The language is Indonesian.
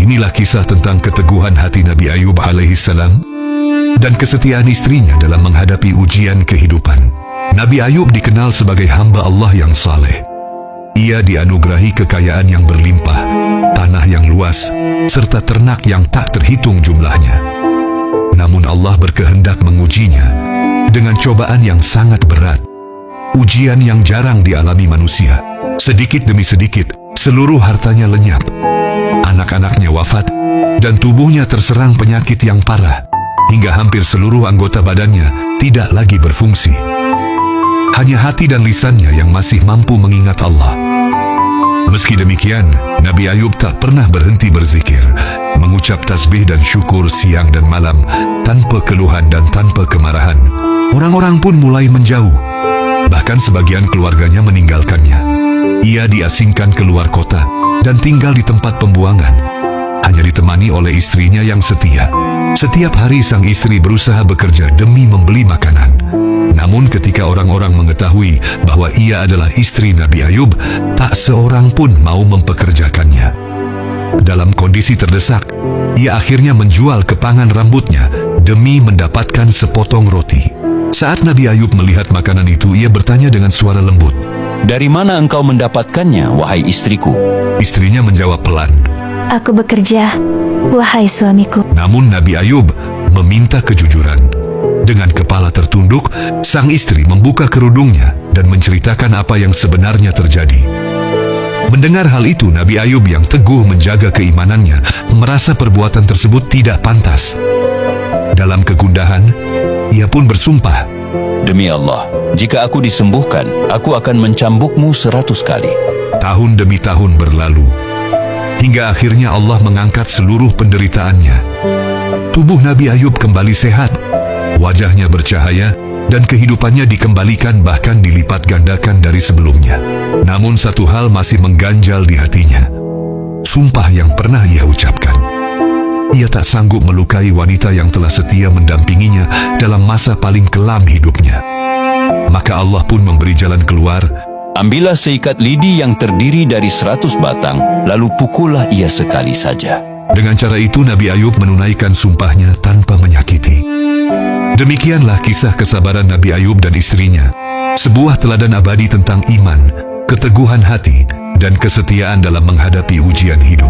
Inilah kisah tentang keteguhan hati Nabi Ayub alaihissalam dan kesetiaan istrinya dalam menghadapi ujian kehidupan. Nabi Ayub dikenal sebagai hamba Allah yang saleh. Ia dianugerahi kekayaan yang berlimpah, tanah yang luas, serta ternak yang tak terhitung jumlahnya. Namun Allah berkehendak mengujinya dengan cobaan yang sangat berat, ujian yang jarang dialami manusia. Sedikit demi sedikit, seluruh hartanya lenyap, anak-anaknya wafat, dan tubuhnya terserang penyakit yang parah, hingga hampir seluruh anggota badannya tidak lagi berfungsi. Hanya hati dan lisannya yang masih mampu mengingat Allah. Meski demikian, Nabi Ayub tak pernah berhenti berzikir, mengucap tasbih dan syukur siang dan malam, tanpa keluhan dan tanpa kemarahan. Orang-orang pun mulai menjauh, bahkan sebagian keluarganya meninggalkannya. Ia diasingkan keluar kota dan tinggal di tempat pembuangan, hanya ditemani oleh istrinya yang setia. Setiap hari sang istri berusaha bekerja demi membeli makanan. Namun ketika orang-orang mengetahui bahwa ia adalah istri Nabi Ayub, tak seorang pun mau mempekerjakannya. Dalam kondisi terdesak, ia akhirnya menjual kepangan rambutnya demi mendapatkan sepotong roti. Saat Nabi Ayub melihat makanan itu, ia bertanya dengan suara lembut, "Dari mana engkau mendapatkannya, wahai istriku?" Istrinya menjawab pelan, "Aku bekerja, wahai suamiku." Namun Nabi Ayub meminta kejujuran. Dengan kepala tertunduk, sang istri membuka kerudungnya dan menceritakan apa yang sebenarnya terjadi. Mendengar hal itu, Nabi Ayub yang teguh menjaga keimanannya merasa perbuatan tersebut tidak pantas. Dalam kegundahan, ia pun bersumpah, "Demi Allah, jika aku disembuhkan, aku akan mencambukmu 100 kali." Tahun demi tahun berlalu, hingga akhirnya Allah mengangkat seluruh penderitaannya. Tubuh Nabi Ayub kembali sehat, wajahnya bercahaya, dan kehidupannya dikembalikan bahkan dilipat gandakan dari sebelumnya. Namun satu hal masih mengganjal di hatinya. Sumpah yang pernah ia ucapkan. Ia tak sanggup melukai wanita yang telah setia mendampinginya dalam masa paling kelam hidupnya. Maka Allah pun memberi jalan keluar. "Ambillah seikat lidi yang terdiri dari 100 batang, lalu pukullah ia sekali saja." Dengan cara itu Nabi Ayub menunaikan sumpahnya tanpa menyakiti. Demikianlah kisah kesabaran Nabi Ayub dan istrinya, sebuah teladan abadi tentang iman, keteguhan hati, dan kesetiaan dalam menghadapi ujian hidup.